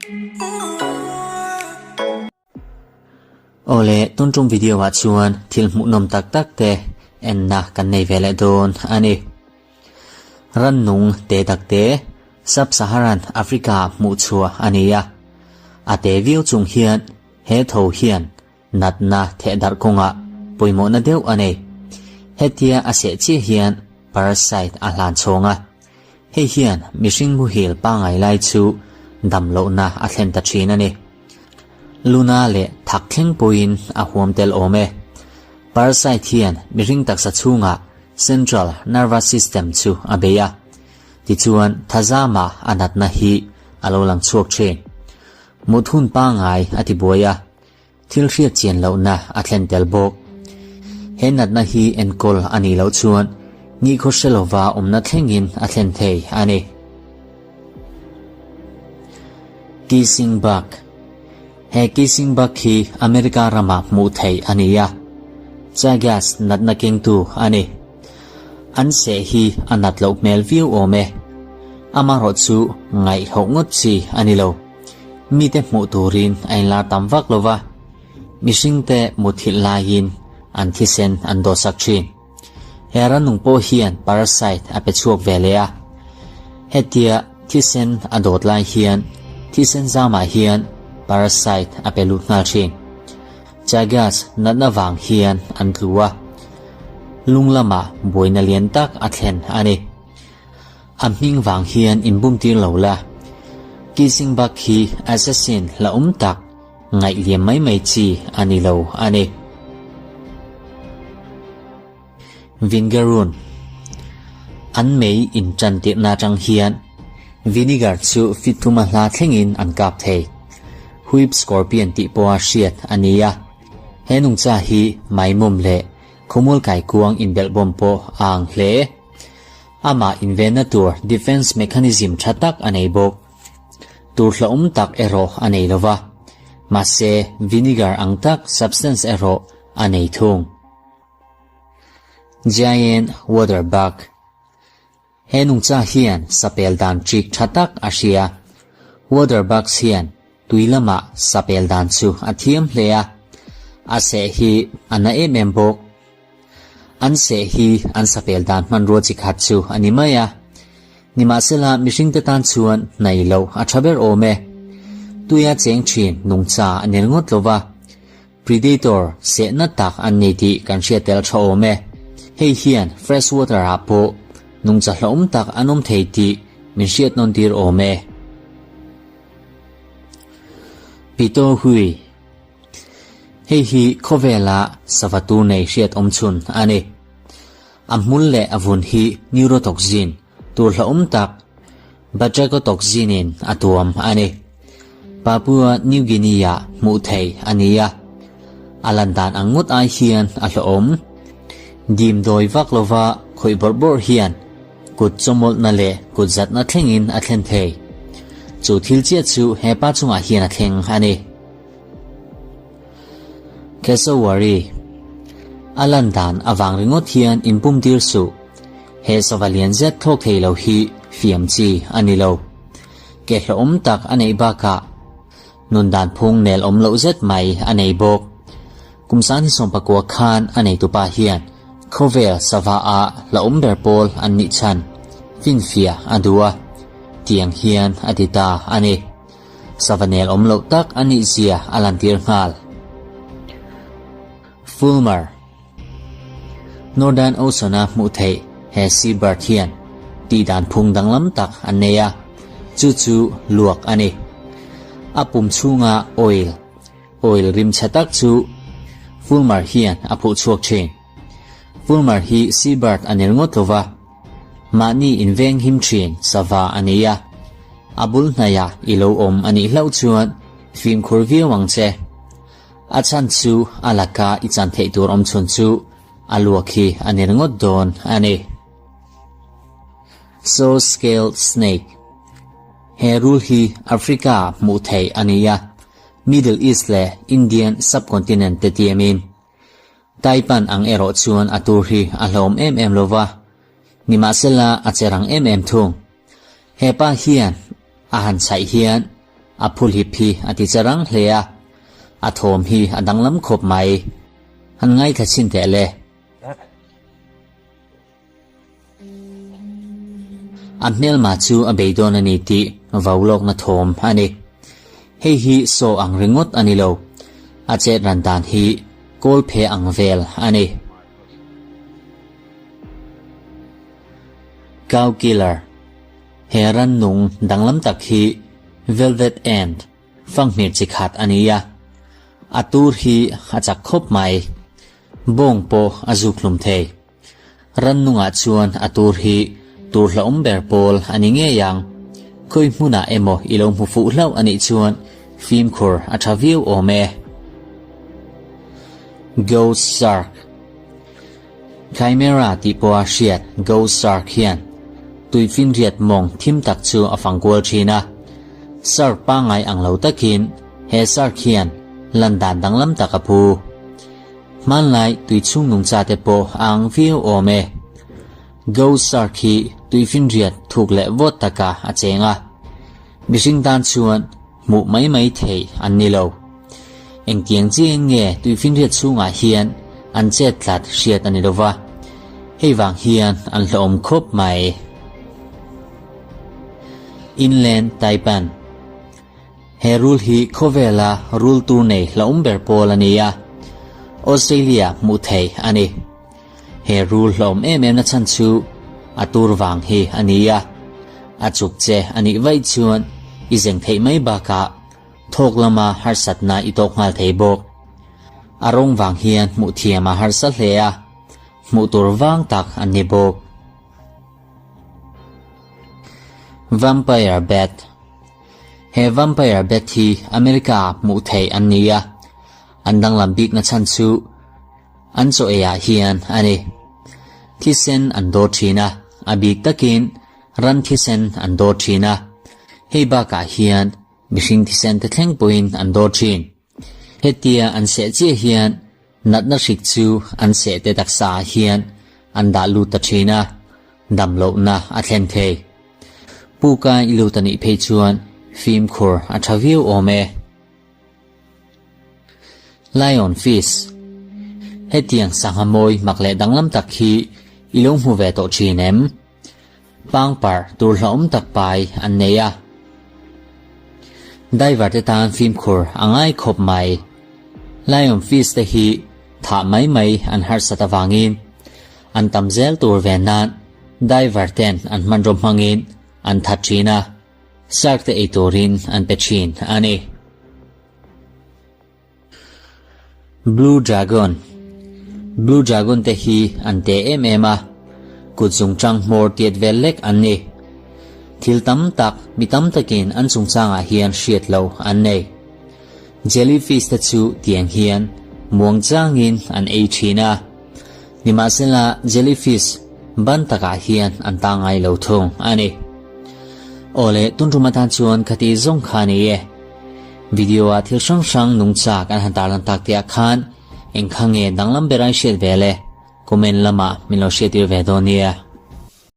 โอเลต้นจงวิดีโอว่าชวนทิลมุนมตักเตเอ็นนะกันในเวลโดนอันนี้รันนุงเตตักเตซับซาฮารันแอฟริกามุชัวอันนี้อาเตวิวจงเฮียนเฮโธเฮียนนัดนะเทดัรกงะปุยโมนาเดียวอันนี้เฮตียอาเสจีเฮียนปาราไซต์อาลานชงะเฮเฮียนมิชิงมุฮิลปังไอไลชูดำโลนะอาเทนตัชีนันนี่ลูนาเลทักเข่งปุยนอาหวมเตลโอเมปาราไซต์เฮียนมิริงตักสัชุงะ Central Nervous System ชูอาเบียที่ชวนทัซามาอนัดนะฮีอาโลลังชวกเชนมุทุนปังไออธิบวยทิลเรียกเจียนเหล่านะอาเทนเตลโบกเห็นนัดนะฮีเอ็นกอลอันนี้เหล่าชวนนี่โคเชลวานัดเฮงินอาเทนเทยอันนี้กิซิงบักเฮกิซิงบักฮีอเมริการามามูเทยอันนี้จากัสนัดนักเก่งตูอันนี้อันเสฮีอนัดเหล่าเมลวิวโอเมอามารอดซูไงหงดซีอันนี้เหล่ามีแต่มุตูรินไอลาตัมวักโลวามิชิงแต่มุทิลายินอันที่เซนอันโดสักชินเฮรันนุงโปเฮียนปาราไซต์อเปชวกเวเลียเฮตียที่เซนอโดดลายเฮียนที่เซนซามาเฮียนปาราไซต์อเปลุกนาชินจากัสนัดนวังเฮียนอันรัวลุงละมาบวยนเลียนตักอัเทนอันนี้อัมมิงวังเฮียนอินบุมตีเหล่าละกิซิงบักฮีแอสซัสซินละตักไงเลียมไม่จีอันนี้เหล่าอันนี้วินเกรุนอันไม่อินจันตินาจังเฮียนวินิการชูฟิตุมาลาเทงินอันกับเทฮุยบสกอร์เปียนติปัวเชียดอันนี้เฮนุงจ่าฮีไม่มุมเละขมุลไก่กวงอินเบลบอมโปอ่างเละอามาอินเวนตัวดิเฟนส์เมคานิซึมชัดตักอันนี้บกตัวละตักเอโรอันนี้ลวะมาเซวินิการอังตัก substance เอโรอันนี้ทุ่งGiant waterbug เฮนุงจ่าเฮียนสเปลดานจิกชัดตักอาเซีย waterbug เฮียนตุยละมาสเปลดานซูอาเทียมเลียอาเซฮีอันนั้นเมมบกอันเซฮีอันสเปลดานมันรัวจิกัดซูอันนี้ไม่นิมาเซลามิชิงเตตันชวนในโลอาชาเบอร์โอเมตุยาเจงชินนุงจ่าอันนี้งดโลวะ predator เสนัดตักอันนี้ที่กันเชียเตลชโอเมเฮียน fresh water อาโปนุงจะละตักอันเทติมิเชียตนนดีร์โอเมปิโตหุยฮีโคเวลาสวัตูในเชียตชุนอันนี้อัมมุลเลอวุนฮีนิโรท็อกซินตัวละตักบัจจกท็อกซินินอัตวมอันนี้ปาปัวนิวกินียามุเทยอันนี้อลันดานอังงดไอเฮียนอัลอมดิมโดยวักลวะคอยบอร์บอร์เฮียนกุดจมลนั่นเละกุดจัดนัดเทงินอัตเลนเทยจูทิลเจียจูเฮป้าจงอาเฮียนอัตเลงอันนี้เคสวารีอลันดานอวังริงอเทียนอินปุ่มดิรสูเฮสวาเลียนเจ็ดทอกเทยเลวฮีฟิมจีอันนี้เลวเกลอมตักอันนี้บากะนุนดานพงเนลอมเลวเจ็ดไม่อันนี้บกกุมสานที่ส่งประกวดคานอันนี้ตุปาเฮียนโคเวลสวาอาละเบอร์โปลอันนิชันฟินเฟียอันดัวเตียงเฮียนอดิตาอันนี้สวาเนลเลวตักอันนี้เสียอลันติร์งาลฟูลเมอร์นอร์แดนโอโซนามุเทเฮซีบาร์เทียนตีดานพุงดังลำตักอันเนียจู่ลวกอันนี้อปุ่มชูงาออยล์ริมชะตักจูฟูลเมอร์เฮียนอปุชวกเชนฟูลเมอร์ฮีซีบาร์อันนี้งดตัวว่ามานี่อินเวงหิมเชนสวาอันนี้อบุลนายาอิโลอมอันนี้เล่าชวนฟิล์มคูร์วีวังเจอาจารย์จูอาลากาอิจันเทตัวชนจูอาลัวคีอันนี้งดโดนอันนี้ so scale snake เฮรูลฮีแอฟริกามุเทยอันนี้Middle East และ Indian subcontinent เตียมินไต้ปันอังเอโรชวนอตูรีอาลอมโลวานิมาเซลาอาเจรังทุ่งเฮป้าเฮียนอาหันไซเฮียน a phul hip hi ati charang hlea a thawm hi a danglam khop mai han ngai thachin te le a hmel ma chu a beidon ani ti vaulok na thawm ani hei hi so ang ringot ani lo a che randan hi kol phe ang vel ani cow killer heran nung danglam tak hi velvet end phang mir chi khat ania atur hi achak khop mai bong po azuklum the ran nunga chuan atur hi tur hlom ber pol ani nge yang khoi hmuna emo ilom hu fu hlau ani chuan film khur athaviu ome ghost shark chimera ti po shiat ghost shark hian tuifin riat mong thim tak chu afangkol thina sar pa ngai anglo takin he sar khian landan danglam takapu man lai tui chung nung cha te po ang view ome go sar khi tuifin riat thuk le vot taka achenga bising dan chuan mu mai thei an ni lo eng tiang chi nge tuifin riat chunga hian an che tlat hriat ani lova hei wang hian an hlom khop mai inland taipan he rule hi khovela rule tur nei hlom ber pol ania Australia mu thei ani he rule hlom em na chan chu atur wang hi ania achuk che ani vai chuan izeng thei mai ba ka thok lama har satna itok ngal thei bok arong wang hian mu thiama har sa hlea mu tur wang tak ani bok vampire bat he vampire bat hi America mu thei ania andang lambik na chan chu an cho ya hian ani thisen ando thina abik takin ran thisen ando thina hei ba ka hian mihring thisen te thleng point ando thin hetia an se che hian natna rik chu an se te taksa hian anda lu ta thina damlo na a thlen thei puka ilu tani phei chuan film khur athaviu ome lion fish hetiang sangamoi makle danglam takhi ilong hu ve to chinem pangpar tur hlom tak pai anneya diver te tan film khur angai khop mai lion fish te hi tha mai an har satawangin an tamzel tur ve nan diver ten an manrom mangin an thachina shark te etorin an pechin ani blue dragon te hi an te em kuchung chang mor tiet velek anni thil tam tak mitam takin an chungchanga hian hriat lo an nei jellyfish te chu tiang hian muang changin an ei thina nimasela jellyfish ban taka hian an tangai lo thung ani ole tunrumatan chuan khati zong khani e video a thil sang nung chak an hantalan tak tia khan engkhange danglam berai shet vele comment lama milo shetir vedonia